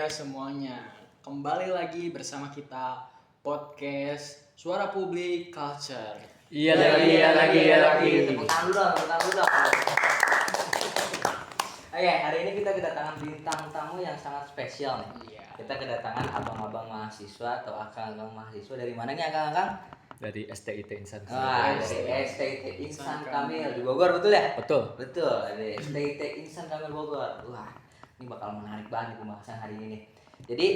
semuanya, kembali lagi bersama kita podcast Suara Publik Culture. Iya lagi. Tepuk tangan dong. Oke, hari ini kita kedatangan bintang tamu yang sangat spesial nih. Iya. Kita kedatangan abang-abang mahasiswa atau akang-akang mahasiswa dari mana nih akang-akang? Dari STIT Insan. Dari STIT Insan Kamil di Bogor, betul ya? Betul. Betul, dari STIT Insan Kamil Bogor. Wah, ini bakal menarik banget nih pembahasan hari ini nih. Jadi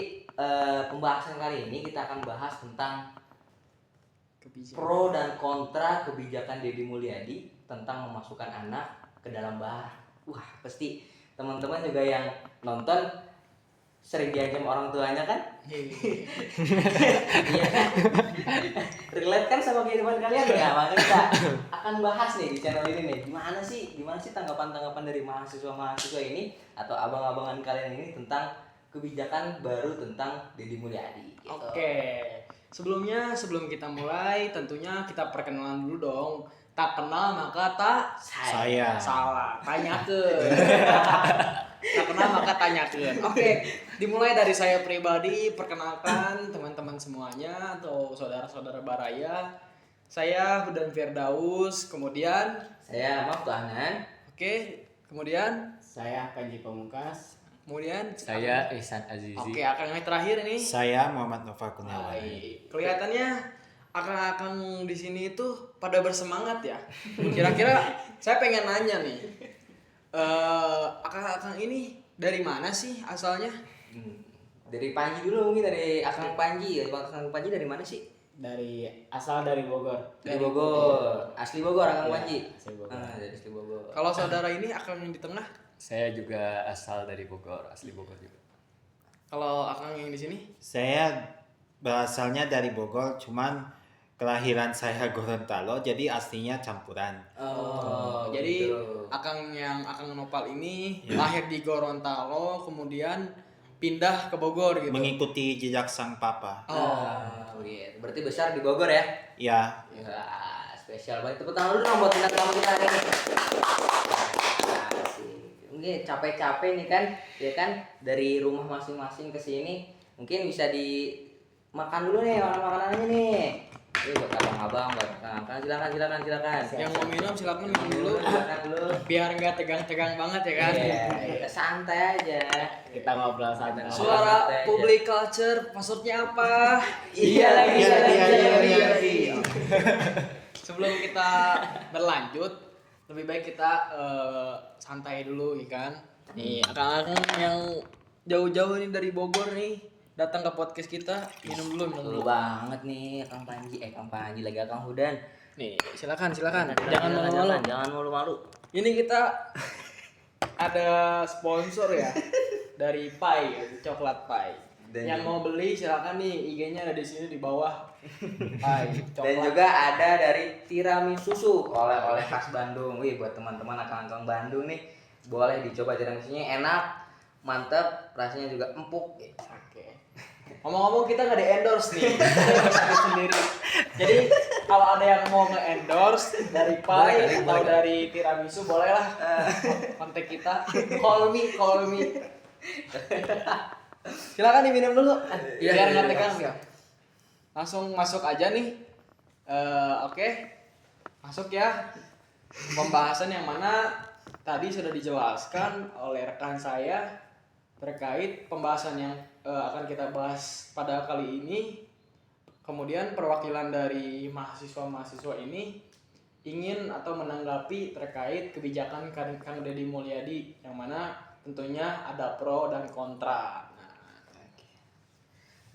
pembahasan kali ini kita akan bahas tentang pro dan kontra kebijakan Deddy Mulyadi tentang memasukkan anak ke dalam bar. Wah, pasti teman-teman juga yang nonton sering diancam orang tuanya kan? Iya kan? Relate kan sama kehidupan kalian ya? Makanya kita akan bahas nih di channel ini nih. Gimana sih tanggapan-tanggapan dari mahasiswa-mahasiswa ini atau abang-abangan kalian ini tentang kebijakan baru tentang Deddy Mulyadi gitu. Oke, sebelum kita mulai, tentunya kita perkenalan dulu dong. Tak kenal maka tak Saya. salah. Tanyakeun. Tak kenal maka tanyakeun. Oke, dimulai dari saya pribadi. Perkenalkan teman-teman semuanya atau saudara-saudara Baraya. Saya Hudan Firdaus. Kemudian, Saya Maftuhanan. oke, kemudian, Saya Panji Pamungkas. kemudian Saya Ihsan Azizi. Oke, akang yang terakhir ini. Saya Muhammad Nova Kurniawan. Baik. Kelihatannya akang-akang di sini itu pada bersemangat ya. Kira-kira saya pengen nanya nih. Akang-akang ini dari mana sih asalnya? Dari Panji dulu mungkin, dari Akang Panji. Akang Panji dari mana sih? Asal dari Bogor. Dari Bogor. Asli Bogor Akang Iya, Panji. asli Bogor. Dari asli Bogor. Kalau saudara ini akang yang di tengah, Saya juga asal dari Bogor, asli Bogor juga. kalau akang yang di sini? Saya berasalnya dari Bogor, cuman kelahiran saya Gorontalo, jadi aslinya campuran. Jadi gitu. akang Nopal ini Ya. lahir di Gorontalo, kemudian pindah ke Bogor gitu. Mengikuti jejak sang papa. Gitu. Berarti besar di Bogor ya? Ya, Ya, spesial banget. Tepuk tangan dulu dong buat bintang tamu kita hari ini. Asik. Mungkin capek-capek nih kan, ya kan, dari rumah masing-masing ke sini. Mungkin bisa dimakan dulu nih makanannya nih. Ini buat abang-abang, buat kakak. Silakan. Yang mau minum silakan minum dulu. Silakan dulu. Biar nggak tegang-tegang banget ya kan. Iya, kita santai aja. kita ngobrol saja. Suara Public Culture, maksudnya apa? Iya lagi. Sebelum kita berlanjut, lebih baik kita santai dulu ya kan. Nih, akang-akang yang jauh-jauh nih dari Bogor nih datang ke podcast kita, minum dulu. Betul banget nih Kang Panji lagi Kang Hudan. Nih, silakan. Jangan malu-malu. Jangan malu-malu. Ini kita ada sponsor ya dari Pai, coklat Pai. Yang mau beli silakan nih, IG-nya ada di sini di bawah. Pai, Dan coklat. juga ada dari tiramisu oleh khas Bandung. Wih, buat teman-teman akang-akang Bandung nih, boleh dicoba tiramisunya, enak, mantap, rasanya juga empuk. Oke. Ngomong-ngomong kita nggak di-endorse nih. Kita sendiri. Jadi kalau ada yang mau nge-endorse dari Pai atau dari tiramisu bolehlah kontak kita. Call me. Silakan diminum dulu. Biar nggak tegang ya. Langsung masuk aja nih. Oke. Masuk ya. Pembahasan yang mana tadi sudah dijelaskan oleh rekan saya terkait pembahasan yang akan kita bahas pada kali ini. Kemudian perwakilan dari mahasiswa-mahasiswa ini ingin atau menanggapi terkait kebijakan Kang Deddy Mulyadi yang mana tentunya ada pro dan kontra. Nah,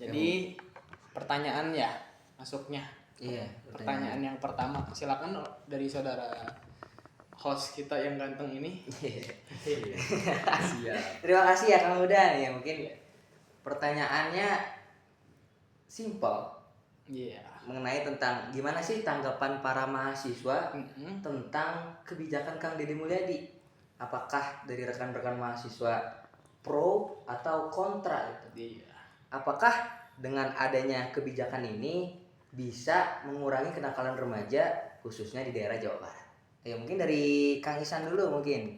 jadi pertanyaan ya masuknya. Iya, Pertanyaan yang pertama, silakan dari saudara host kita yang ganteng ini. Siap. Terima kasih ya Kang Hudan. Ya mungkin pertanyaannya simpel. Iya. Mengenai tentang gimana sih tanggapan para mahasiswa Mm-mm. tentang kebijakan Kang Deddy Mulyadi. Apakah dari rekan-rekan mahasiswa pro atau kontra itu? Iya. Apakah dengan adanya kebijakan ini bisa mengurangi kenakalan remaja khususnya di daerah Jawa Barat? Ya mungkin dari Kang Ihsan dulu mungkin.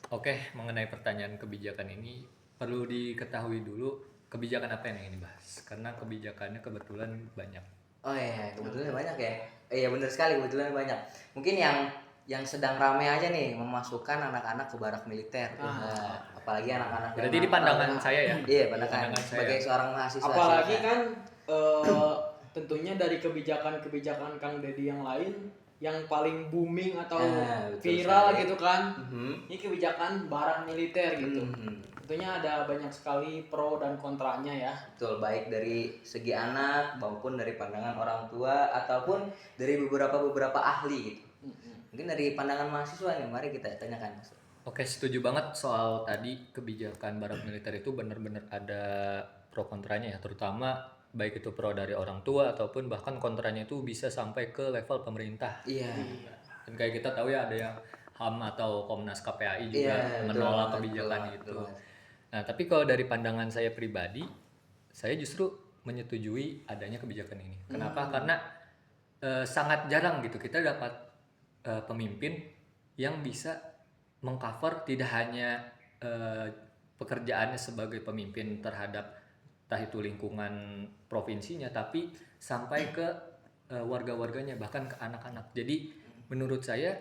Oke, mengenai pertanyaan kebijakan ini perlu diketahui dulu kebijakan apa yang ingin dibahas? Karena kebijakannya kebetulan banyak. Oh iya, kebetulan banyak ya. Iya benar sekali, kebetulan banyak. Mungkin yang sedang ramai aja nih memasukkan anak-anak ke barak militer. Apalagi anak-anak yang Berarti di pandangan saya ya. Iya, pandangan Pandangan saya. sebagai seorang mahasiswa. Apalagi sih, kan tentunya dari kebijakan-kebijakan Kang Deddy yang lain yang paling booming atau betul viral sekali. gitu kan. Mhm. Ini kebijakan barak militer gitu. Mhm. Tentunya ada banyak sekali pro dan kontranya ya. Betul, baik dari segi anak maupun dari pandangan orang tua ataupun dari beberapa ahli gitu. Mungkin dari pandangan mahasiswa nih, mari kita tanyakan. Oke, setuju banget soal tadi kebijakan barak militer itu benar-benar ada pro kontranya ya, terutama baik itu pro dari orang tua ataupun bahkan kontranya itu bisa sampai ke level pemerintah. Iya. Dan kayak kita tahu ya ada yang HAM atau Komnas KPAI juga Iya, menolak betul, kebijakan betul, itu. betul. Nah, tapi kalau dari pandangan saya pribadi, saya justru menyetujui adanya kebijakan ini. Kenapa? Karena sangat jarang gitu kita dapat pemimpin yang bisa mengcover tidak hanya pekerjaannya sebagai pemimpin terhadap entah itu lingkungan provinsinya, tapi sampai ke warga-warganya, bahkan ke anak-anak. Jadi menurut saya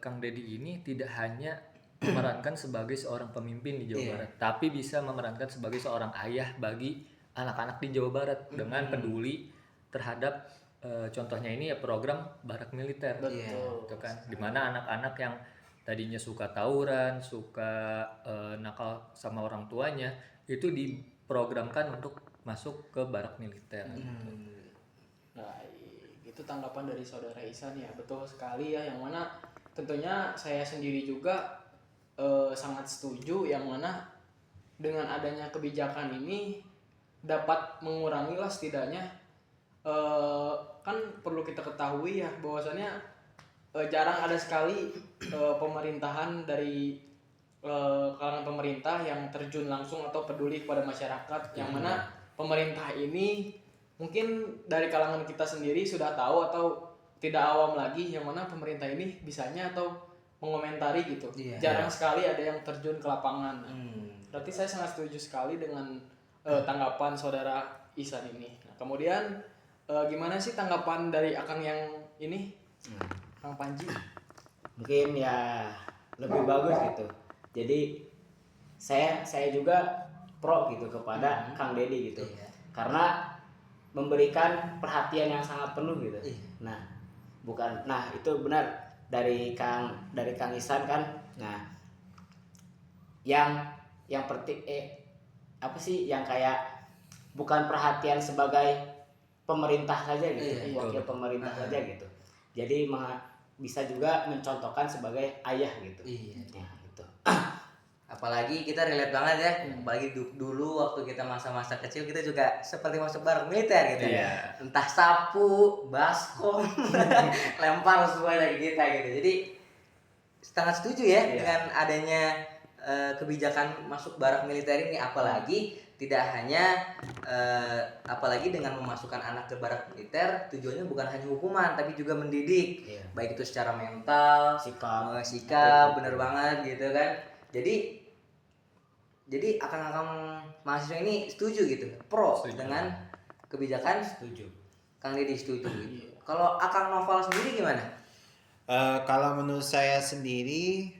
Kang Deddy ini tidak hanya memerankan sebagai seorang pemimpin di Jawa Barat, tapi bisa memerankan sebagai seorang ayah bagi anak-anak di Jawa Barat dengan peduli terhadap contohnya ini ya program barak militer. Betul. Gitu kan, dimana anak-anak yang tadinya suka tawuran, suka nakal sama orang tuanya, itu diprogramkan untuk masuk ke barak militer. Nah, itu tanggapan dari saudara Ihsan ya, betul sekali ya. Yang mana tentunya saya sendiri juga sangat setuju, yang mana dengan adanya kebijakan ini dapat mengurangi lah setidaknya. Kan perlu kita ketahui ya bahwasannya jarang ada sekali pemerintahan dari kalangan pemerintah yang terjun langsung atau peduli kepada masyarakat, yang mana pemerintah ini mungkin dari kalangan kita sendiri sudah tahu atau tidak awam lagi, yang mana pemerintah ini bisanya atau mengomentari gitu. Jarang sekali ada yang terjun ke lapangan. Berarti saya sangat setuju sekali dengan tanggapan saudara Ihsan ini. Nah, kemudian gimana sih tanggapan dari Akang yang ini, Kang Panji? Mungkin ya lebih bagus gitu. Jadi saya juga pro gitu kepada Kang Deddy gitu. Karena memberikan perhatian yang sangat penuh gitu. Nah, itu benar dari Kang Ihsan kan. Nah, yang penting apa sih yang kayak bukan perhatian sebagai pemerintah saja gitu, wakil pemerintah saja gitu. Jadi bisa juga mencontohkan sebagai ayah gitu. Ya, gitu. Apalagi kita relate banget ya, apalagi dulu waktu kita masa-masa kecil kita juga seperti masuk barak militer gitu. Entah sapu, baskom, lempar semua dari kita gitu. Jadi sangat setuju ya dengan adanya kebijakan masuk barak militer ini, apalagi tidak hanya apalagi dengan memasukkan anak ke barak militer, tujuannya bukan hanya hukuman tapi juga mendidik, baik itu secara mental, sikap, bener banget gitu kan. Jadi akang-akang mahasiswa ini setuju gitu, pro dengan kebijakan, Kang Deddy setuju. Kalau Akang Noval sendiri gimana? Kalau menurut saya sendiri,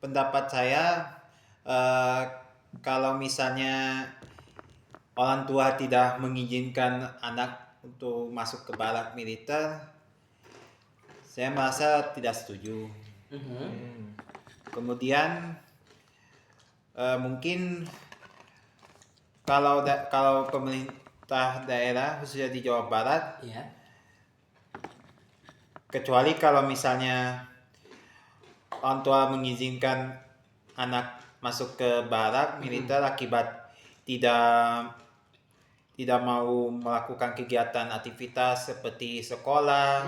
pendapat saya kalau misalnya orang tua tidak mengizinkan anak untuk masuk ke barak militer, saya merasa tidak setuju. Kemudian mungkin kalau pemerintah daerah khususnya di Jawa Barat, kecuali kalau misalnya orang tua mengizinkan anak masuk ke barak militer akibat tidak mau melakukan kegiatan aktivitas seperti sekolah,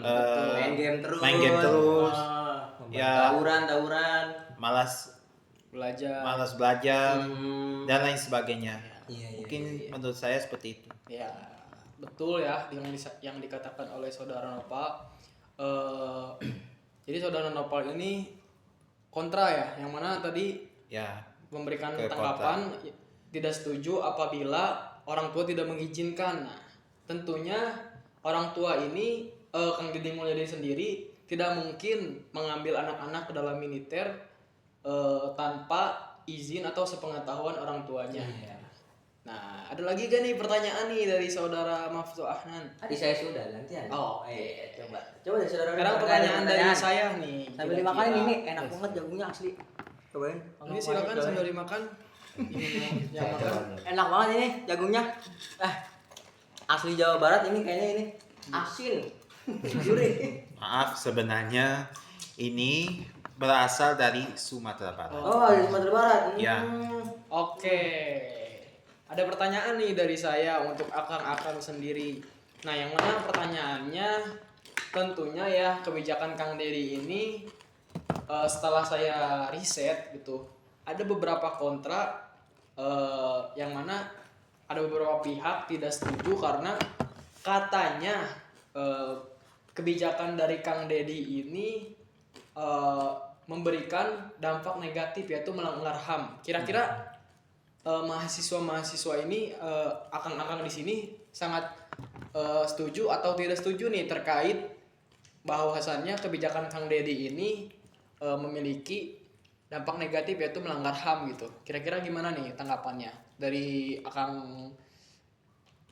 main game terus, ya tawuran, malas belajar dan lain sebagainya. Mungkin menurut saya seperti itu. Ya, betul ya yang dikatakan oleh saudara Nopal. Jadi saudara Nopal ini kontra ya, yang mana tadi memberikan tanggapan tidak setuju apabila orang tua tidak mengizinkan. Nah, tentunya orang tua ini Kang Deddy Mulyadi sendiri tidak mungkin mengambil anak-anak ke dalam militer tanpa izin atau sepengetahuan orang tuanya. Nah, ada lagi gak nih pertanyaan nih dari saudara Maftu Ahnan? Tadi saya sudah gantian. Oh, coba dari saudara. Sekarang pertanyaan dari saya nih. Sambil dimakan ini enak banget jagungnya asli. Cobain. Ini silakan sambil dimakan. Ini yang makan. Enak banget ini jagungnya. Asli Jawa Barat ini kayaknya ini asin. Gurih. Maaf, sebenarnya ini berasal dari Sumatera Barat. Oh, dari Sumatera Barat. Ya. Oke. Ada pertanyaan nih dari saya untuk akang-akang sendiri. Nah, yang mana pertanyaannya tentunya ya kebijakan Kang Deddy ini setelah saya riset gitu, ada beberapa kontra yang mana ada beberapa pihak tidak setuju karena katanya kebijakan dari Kang Deddy ini memberikan dampak negatif yaitu melanggar HAM. Kira-kira mahasiswa-mahasiswa ini akang-akang di sini sangat setuju atau tidak setuju nih terkait bahwasannya kebijakan Kang Deddy ini memiliki dampak negatif yaitu melanggar HAM gitu. Kira-kira gimana nih tanggapannya dari Akang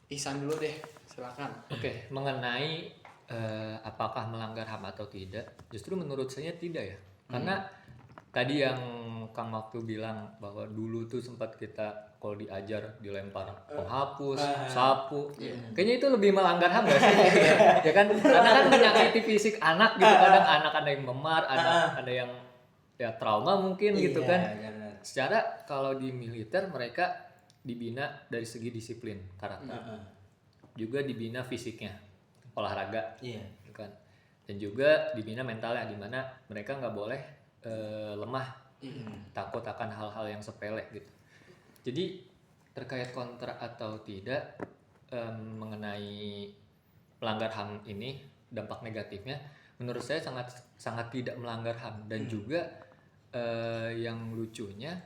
Ihsan dulu deh, silakan. Oke, mengenai apakah melanggar HAM atau tidak, justru menurut saya tidak ya. Karena tadi yang Kang Waktu bilang bahwa dulu tuh sempat kita kalau diajar dilempar penghapus, sapu. Kayaknya itu lebih melanggar HAM gak sih? Ya kan? Karena kan menyakiti fisik anak gitu. Kadang anak ada yang memar, ada yang ya trauma mungkin gitu kan. Secara kalau di militer mereka dibina dari segi disiplin karakter. Juga dibina fisiknya, olahraga. Gitu kan. Dan juga dibina mentalnya di mana mereka nggak boleh lemah, takut akan hal-hal yang sepele gitu. Jadi terkait kontrak atau tidak mengenai pelanggar HAM ini dampak negatifnya, menurut saya sangat tidak melanggar HAM. Dan juga yang lucunya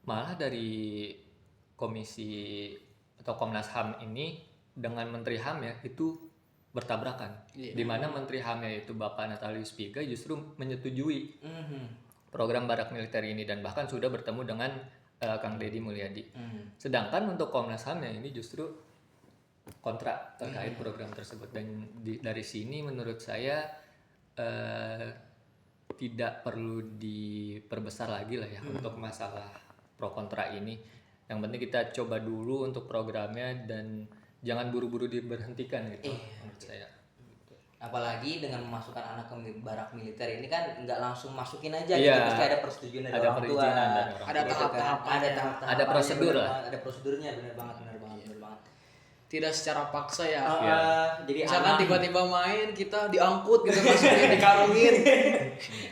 malah dari komisi atau Komnas HAM ini dengan Menteri HAM ya itu bertabrakan, di mana Menteri HAM yaitu Bapak Natalius Pigai justru menyetujui program barak militer ini dan bahkan sudah bertemu dengan Kang Deddy Mulyadi. Sedangkan untuk Komnas HAM ya ini justru kontra terkait program tersebut. Dan dari sini menurut saya tidak perlu diperbesar lagi lah ya untuk masalah pro kontra ini. Yang penting kita coba dulu untuk programnya dan jangan buru-buru diberhentikan gitu menurut saya. Apalagi dengan memasukkan anak ke barak militer ini kan nggak langsung masukin aja gitu, pasti ada persetujuan dari orang tua, Ada tahap-tahapannya, ada prosedur lah. Ada prosedurnya, benar banget. tidak secara paksa ya. Jadi Misalkan tiba-tiba main kita diangkut gitu masukin dikarungin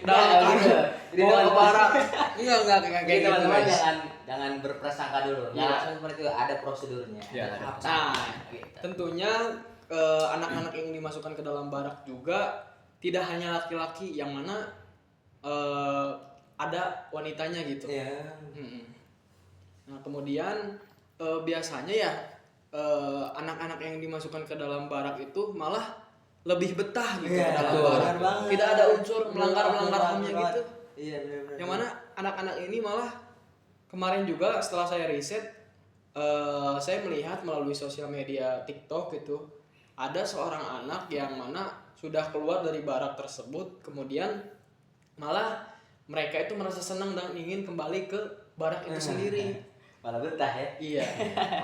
dalam bawa ke barak. Enggak kayak Jadi gitu teman-teman guys. jangan berprasangka dulu. Nggak langsung seperti itu, ada prosedurnya. Ya, ada ada tahap Nah, gitu. tentunya anak-anak yang dimasukkan ke dalam barak juga tidak hanya laki-laki, yang mana ada wanitanya gitu. Iya. Nah, kemudian biasanya ya anak-anak yang dimasukkan ke dalam barak itu malah lebih betah gitu ke dalam betul. barak. Benar banget. Tidak ada unsur melanggar HAM-nya Benar gitu. Iya, benar. Yang mana anak-anak ini malah kemarin juga setelah saya riset, saya melihat melalui sosial media TikTok itu ada seorang anak yang mana sudah keluar dari barak tersebut, kemudian malah mereka itu merasa senang dan ingin kembali ke barak itu sendiri. Malah betah ya. Iya.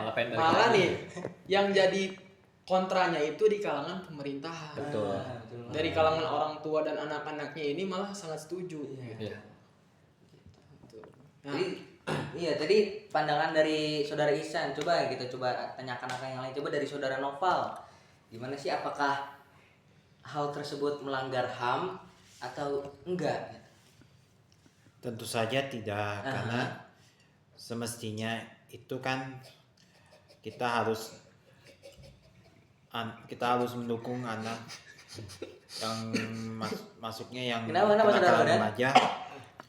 Malah pengen balik Malah lagi. nih yang jadi kontranya itu di kalangan pemerintahan. Betul. Dari kalangan orang tua dan anak-anaknya ini malah sangat setuju. Iya. Nah, Tadi pandangan dari saudara Ihsan, coba kita tanyakan apa yang lain. Coba dari saudara Noval, gimana sih, apakah hal tersebut melanggar HAM atau enggak? Tentu saja tidak, karena semestinya itu kan kita harus mendukung anak yang masuknya yang Kenapa, kenakalan saudara? remaja.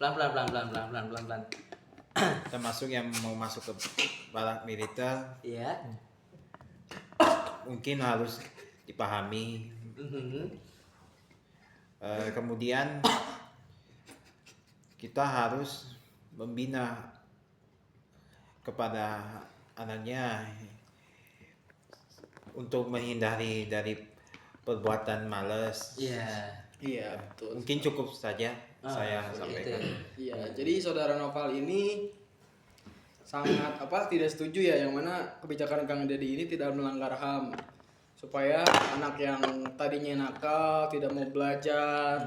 Pelan. termasuk yang mau masuk ke balap militer Iya. mungkin harus dipahami. Kemudian kita harus membina kepada anaknya untuk menghindari dari perbuatan malas. Iya. Iya, betul. Mungkin cukup saja saya Itu. sampaikan. Iya, jadi saudara Noval ini sangat tidak setuju ya yang mana kebijakan Kang Deddy ini tidak melanggar HAM. Supaya anak yang tadinya nakal, tidak mau belajar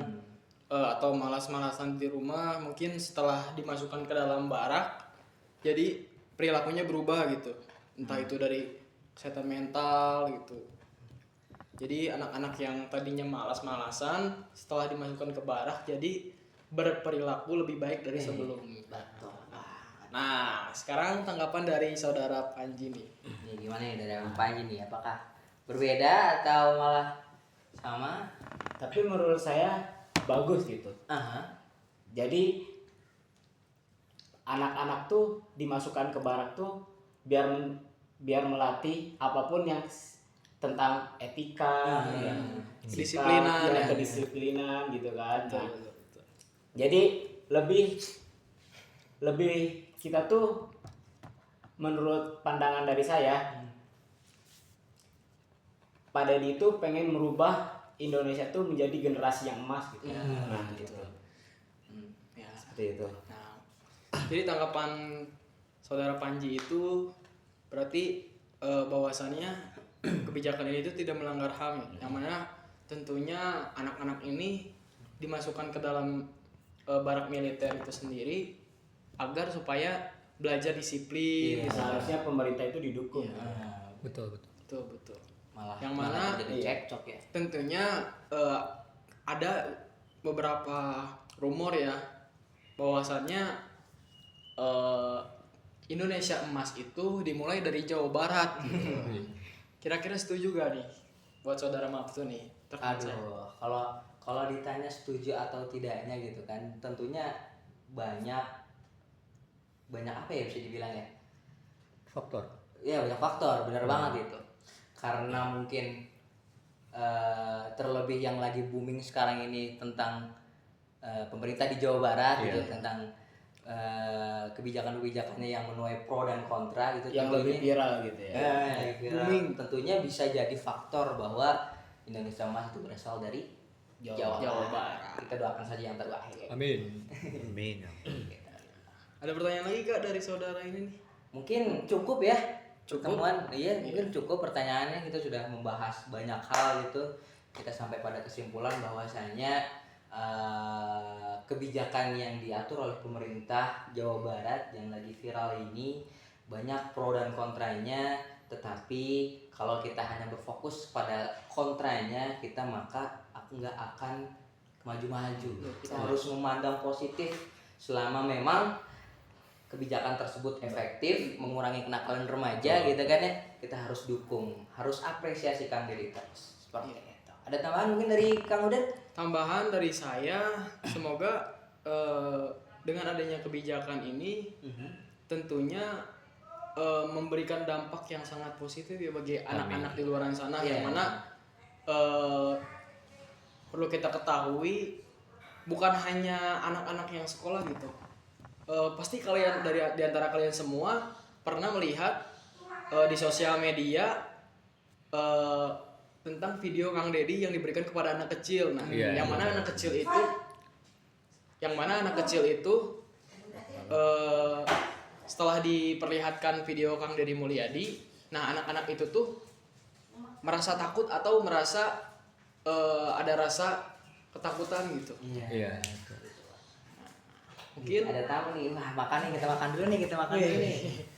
atau malas-malasan di rumah, mungkin setelah dimasukkan ke dalam barak jadi perilakunya berubah gitu. Entah itu dari kesehatan mental gitu. Jadi anak-anak yang tadinya malas-malasan setelah dimasukkan ke barak jadi berperilaku lebih baik dari sebelumnya. Betul. Nah, sekarang tanggapan dari saudara Panji nih. Ini gimana nih dari Bang Panji nih? Apakah berbeda atau malah sama? Tapi menurut saya bagus gitu. Aha. Jadi anak-anak tuh dimasukkan ke barak tuh biar melatih apapun yang tentang etika, yang sikap, Disiplinan, ya, ya. kedisiplinan gitu kan. Nah, Betul. jadi lebih kita tuh menurut pandangan dari saya Pak Deddy itu pengen merubah Indonesia tuh menjadi generasi yang emas gitu. Nah, gitu. Ya. Seperti itu. Nah, jadi tanggapan saudara Panji itu berarti bahwasannya kebijakan ini itu tidak melanggar HAM, yang mana tentunya anak-anak ini dimasukkan ke dalam barak militer itu sendiri agar supaya belajar disiplin. Iya. gitu. Seharusnya pemerintah itu didukung. Iya. Betul. Betul. Malah Yang mana- jadi iya. cekcok ya. Tentunya ada beberapa rumor ya bahwasannya Indonesia emas itu dimulai dari Jawa Barat. Kira-kira setuju gak nih buat saudara Maftu nih? terkait saya? Aduh, kalau ditanya setuju atau tidaknya gitu kan, tentunya banyak apa ya bisa dibilang ya? Faktor. Iya banyak faktor, benar banget gitu. Karena mungkin terlebih yang lagi booming sekarang ini tentang pemerintah di Jawa Barat gitu, tentang kebijakan-kebijakannya yang menuai pro dan kontra gitu. Yang lebih viral gitu ya. Booming tentunya bisa jadi faktor bahwa Indonesia emas itu berasal dari Jawa Barat. Kita doakan saja yang terbaik. Amin. Amin. Ada pertanyaan lagi gak dari saudara ini nih? Mungkin cukup ya. Cukup? Pertemuan, mungkin cukup pertanyaannya. Kita sudah membahas banyak hal gitu. Kita sampai pada kesimpulan bahwasanya kebijakan yang diatur oleh pemerintah Jawa Barat yang lagi viral ini banyak pro dan kontranya. Tetapi kalau kita hanya berfokus pada kontranya, kita maka nggak akan maju-maju. Kita harus memandang positif selama memang kebijakan tersebut efektif mengurangi kenakalan remaja gitu kan ya, kita harus dukung, harus apresiasi Kang Deddy terus seperti itu. Ada tambahan mungkin dari Kang Udet? Tambahan dari saya, semoga dengan adanya kebijakan ini tentunya memberikan dampak yang sangat positif ya bagi anak-anak di luar sana, yang mana perlu kita ketahui bukan hanya anak-anak yang sekolah gitu. Pasti kalian di antara kalian semua pernah melihat di sosial media tentang video Kang Deddy yang diberikan kepada anak kecil. Nah, yang mana anak kecil itu setelah diperlihatkan video Kang Deddy Mulyadi, nah anak-anak itu tuh merasa takut atau merasa ada rasa ketakutan gitu. Iya. Mungkin Ada tamu nih, wah makan nih, kita makan dulu nih. Siap,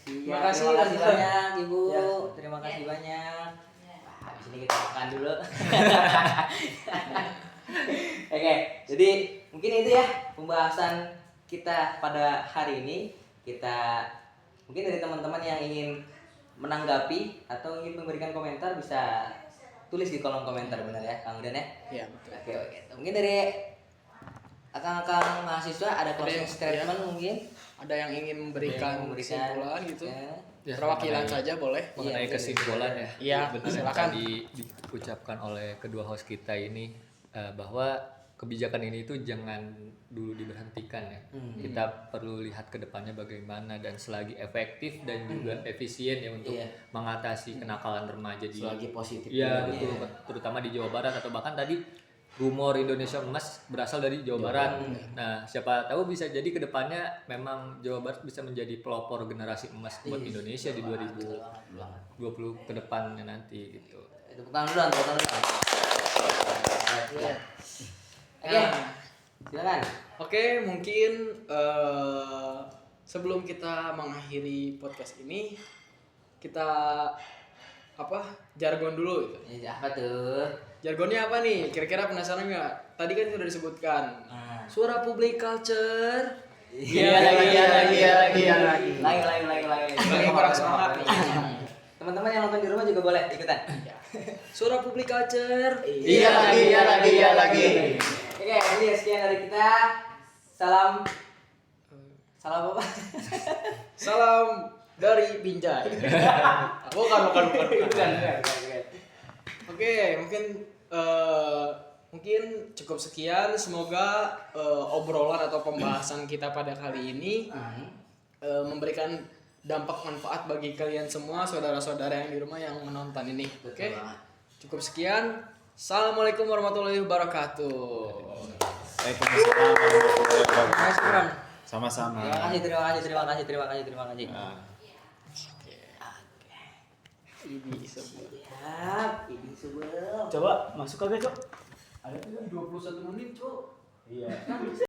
Terima kasih, terima kasih Tante. banyak Ibu, Ya. terima kasih banyak. Wah, habis ini kita makan dulu. Oke, jadi mungkin itu ya pembahasan kita pada hari ini. Kita mungkin dari teman-teman yang ingin menanggapi atau ingin memberikan komentar bisa tulis di kolom komentar, benar ya Kang Udan ya? ya betul. Oke. Mungkin dari Akang-akang mahasiswa ada closing yang- statement mungkin? Ada yang ingin memberikan kesimpulan gitu? Ya. Ya, Perwakilan mengenai- saja boleh. mengenai Iya, kesimpulan ya. Iya, Betul yang silakan. tadi diucapkan oleh kedua host kita ini bahwa kebijakan ini itu jangan dulu diberhentikan ya. Kita perlu lihat ke depannya bagaimana dan selagi efektif dan juga efisien ya untuk Iya. mengatasi kenakalan remaja di Selagi positif. Iya, betul. Terutama di Jawa Barat atau bahkan tadi rumor Indonesia Emas berasal dari Jawa Barat. Nah, siapa tahu bisa jadi ke depannya memang Jawa Barat bisa menjadi pelopor generasi emas buat Indonesia di 2020 ke depannya nanti gitu. Tepuk tangan dulu, tepuk tangan dulu. Iya. Oke, Nah, silakan. Oke, mungkin sebelum kita mengakhiri podcast ini, kita jargon dulu gitu. Apa tuh? Jargonnya apa nih? Kira-kira penasaran nggak? Tadi kan sudah disebutkan. Nah. Suara publik culture. Iya lagi. Lagi kurang semangat nih. Teman-teman yang nonton di rumah juga boleh ikutan. Suara publik culture. Iya lagi. Oke, ini sekian dari kita. Salam apa? Salam dari Binjai. Bukan. Oke, mungkin cukup sekian. Semoga obrolan atau pembahasan kita pada kali ini memberikan dampak manfaat bagi kalian semua, saudara-saudara yang di rumah yang menonton ini. Oke, cukup sekian. Assalamualaikum warahmatullahi wabarakatuh. Waalaikumsalam warahmatullahi wabarakatuh. Sama-sama. Terima kasih. Ini sebuah. Siap, ini sebelum. Coba masuk aja, Cok. Ada 21 menit, Cuk. Iya.